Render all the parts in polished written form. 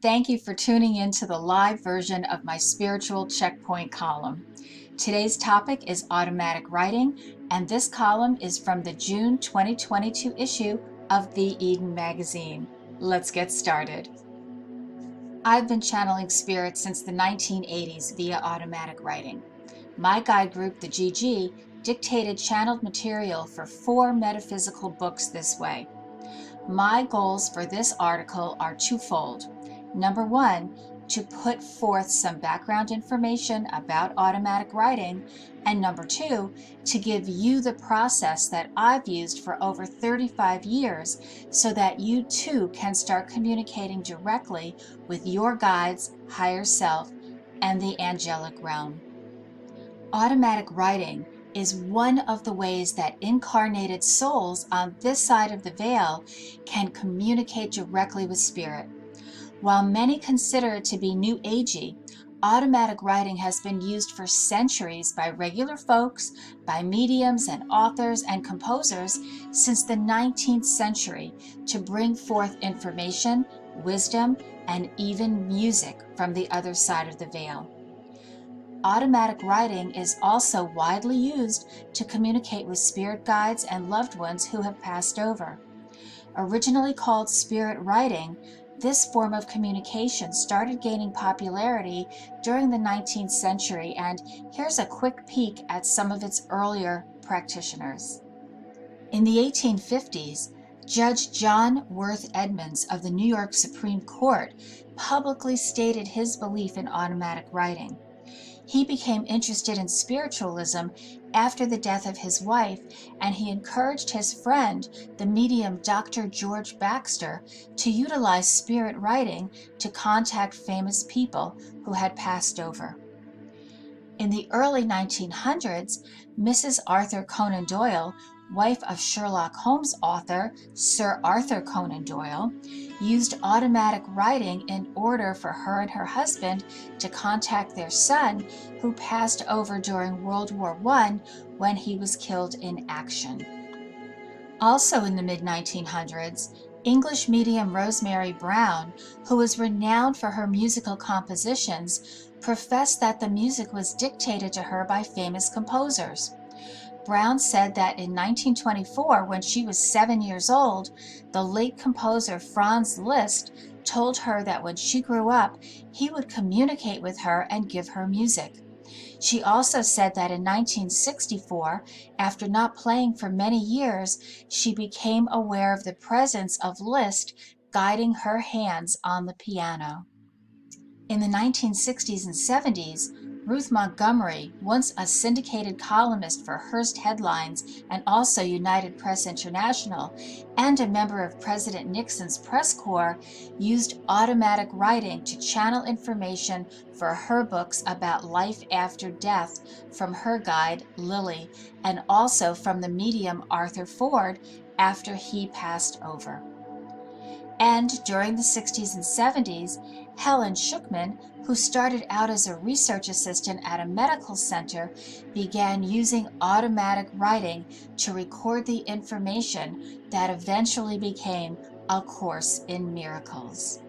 Thank you for tuning in to the live version of my Spiritual Checkpoint column. Today's topic is automatic writing, and this column is from the June 2022 issue of The Eden magazine. Let's get started. I've been channeling spirit since the 1980s via automatic writing. My guide group, the GG, dictated channeled material for 4 metaphysical books this way. My goals for this article are twofold. Number 1, to put forth some background information about automatic writing, and number 2, to give you the process that I've used for over 35 years so that you too can start communicating directly with your guides, higher self, and the angelic realm. Automatic writing is one of the ways that incarnated souls on this side of the veil can communicate directly with spirit. While many consider it to be New-Agey, automatic writing has been used for centuries by regular folks, by mediums and authors and composers since the 19th century to bring forth information, wisdom, and even music from the other side of the veil. Automatic writing is also widely used to communicate with spirit guides and loved ones who have passed over. Originally called spirit writing, this form of communication started gaining popularity during the 19th century, and here's a quick peek at some of its earlier practitioners. In the 1850s, Judge John Worth Edmonds of the New York Supreme Court publicly stated his belief in automatic writing. He became interested in spiritualism after the death of his wife, and he encouraged his friend, the medium Dr. George Baxter, to utilize spirit writing to contact famous people who had passed over. In the early 1900s, Mrs. Arthur Conan Doyle, wife of Sherlock Holmes author Sir Arthur Conan Doyle, used automatic writing in order for her and her husband to contact their son, who passed over during World War I when he was killed in action. Also in the mid-1900s, English medium Rosemary Brown, who was renowned for her musical compositions, professed that the music was dictated to her by famous composers. Brown said that in 1924, when she was 7 years old, the late composer Franz Liszt told her that when she grew up, he would communicate with her and give her music. She also said that in 1964, after not playing for many years, she became aware of the presence of Liszt guiding her hands on the piano. In the 1960s and 70s, Ruth Montgomery, once a syndicated columnist for Hearst Headlines and also United Press International, and a member of President Nixon's press corps, used automatic writing to channel information for her books about life after death from her guide, Lily, and also from the medium Arthur Ford after he passed over. And during the 60s and 70s, Helen Schuckman, who started out as a research assistant at a medical center, began using automatic writing to record the information that eventually became A Course in Miracles.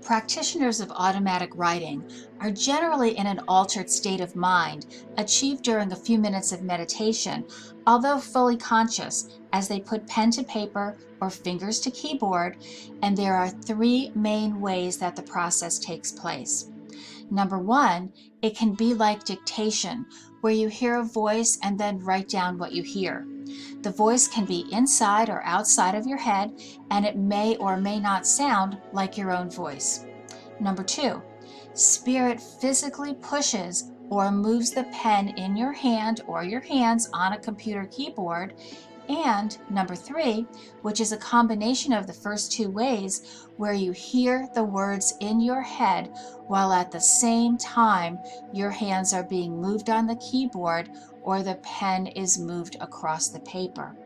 Practitioners of automatic writing are generally in an altered state of mind, achieved during a few minutes of meditation, although fully conscious, as they put pen to paper or fingers to keyboard, and there are 3 main ways that the process takes place. Number 1, it can be like dictation, where you hear a voice and then write down what you hear. The voice can be inside or outside of your head, and it may or may not sound like your own voice. Number 2, spirit physically pushes or moves the pen in your hand or your hands on a computer keyboard. And number 3, which is a combination of the first 2 ways, where you hear the words in your head while at the same time your hands are being moved on the keyboard or the pen is moved across the paper.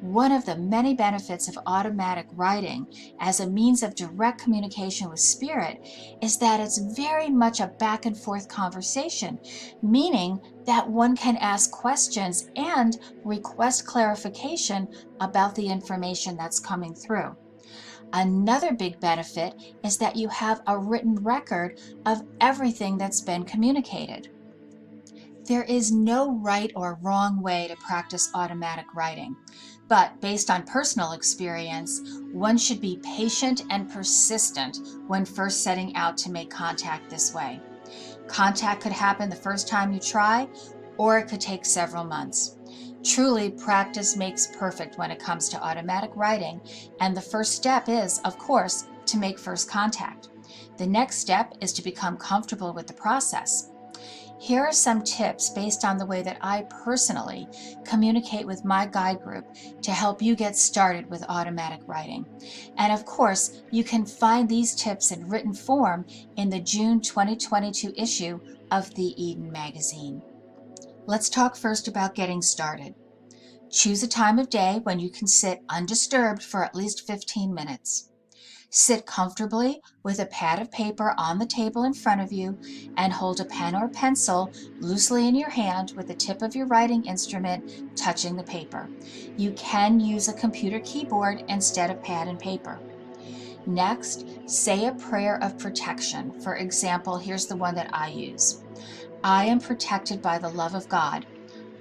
One of the many benefits of automatic writing as a means of direct communication with spirit is that it's very much a back and forth conversation, meaning that one can ask questions and request clarification about the information that's coming through. Another big benefit is that you have a written record of everything that's been communicated. There is no right or wrong way to practice automatic writing, but based on personal experience, one should be patient and persistent when first setting out to make contact this way. Contact could happen the first time you try, or it could take several months. Truly, practice makes perfect when it comes to automatic writing, and the first step is, of course, to make first contact. The next step is to become comfortable with the process. Here are some tips based on the way that I personally communicate with my guide group to help you get started with automatic writing. And of course, you can find these tips in written form in the June 2022 issue of the Eden magazine. Let's talk first about getting started. Choose a time of day when you can sit undisturbed for at least 15 minutes. Sit comfortably with a pad of paper on the table in front of you and hold a pen or pencil loosely in your hand with the tip of your writing instrument touching the paper. You can use a computer keyboard instead of pad and paper. Next, say a prayer of protection. For example, here's the one that I use. I am protected by the love of God.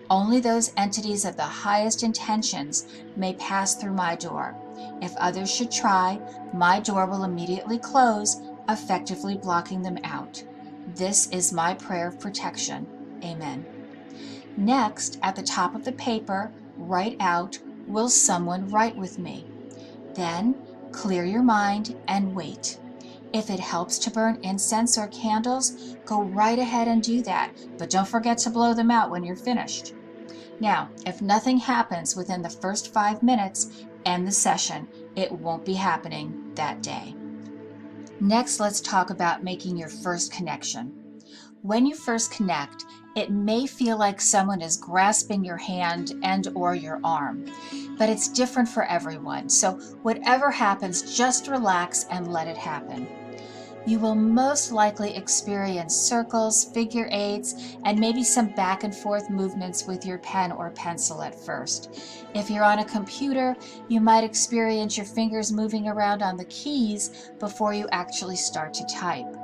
Only those entities of the highest intentions may pass through my door. If others should try, my door will immediately close, effectively blocking them out. This is my prayer of protection. Amen. Next, at the top of the paper, write out, "Will someone write with me?" Then, clear your mind and wait. If it helps to burn incense or candles, go right ahead and do that, but don't forget to blow them out when you're finished. Now, if nothing happens within the first 5 minutes, end the session. It won't be happening that day. Next, let's talk about making your first connection. When you first connect, it may feel like someone is grasping your hand and/or your arm, but it's different for everyone. So whatever happens, just relax and let it happen. You will most likely experience circles, figure eights, and maybe some back and forth movements with your pen or pencil at first. If you're on a computer, you might experience your fingers moving around on the keys before you actually start to type.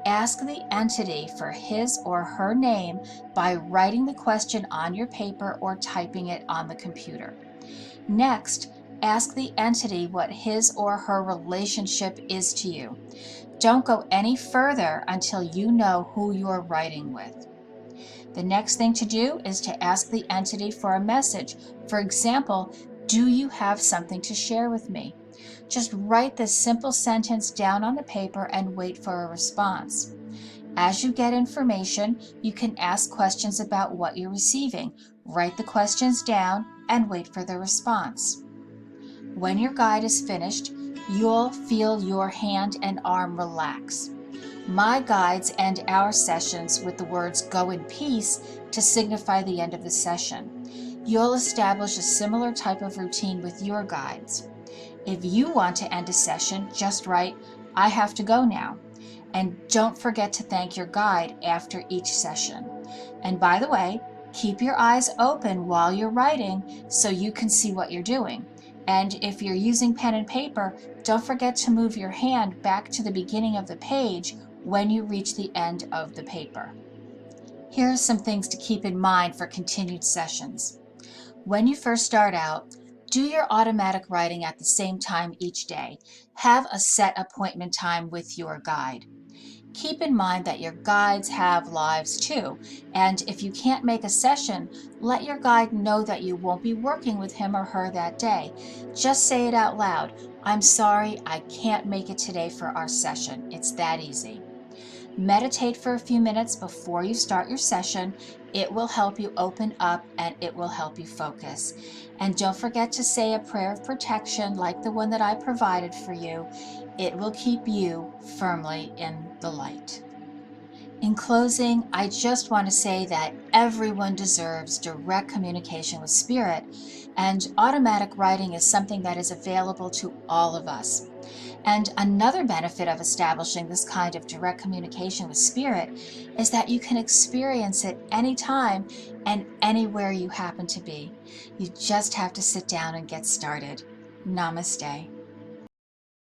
Ask the entity for his or her name by writing the question on your paper or typing it on the computer. Next, ask the entity what his or her relationship is to you. Don't go any further until you know who you're writing with. The next thing to do is to ask the entity for a message. For example, do you have something to share with me? Just write this simple sentence down on the paper and wait for a response. As you get information, you can ask questions about what you're receiving. Write the questions down and wait for the response. When your guide is finished, you'll feel your hand and arm relax. My guides end our sessions with the words "go in peace" to signify the end of the session. You'll establish a similar type of routine with your guides. If you want to end a session, just write, "I have to go now." And don't forget to thank your guide after each session. And by the way, keep your eyes open while you're writing so you can see what you're doing. And if you're using pen and paper, don't forget to move your hand back to the beginning of the page when you reach the end of the paper. Here are some things to keep in mind for continued sessions. When you first start out, do your automatic writing at the same time each day. Have a set appointment time with your guide. Keep in mind that your guides have lives too, and if you can't make a session, let your guide know that you won't be working with him or her that day. Just say it out loud. "I'm sorry, I can't make it today for our session." It's that easy. Meditate for a few minutes before you start your session. It will help you open up and it will help you focus. And don't forget to say a prayer of protection like the one that I provided for you. It will keep you firmly in the light. In closing, I just want to say that everyone deserves direct communication with Spirit, and automatic writing is something that is available to all of us. And another benefit of establishing this kind of direct communication with Spirit is that you can experience it anytime and anywhere you happen to be. You just have to sit down and get started. Namaste.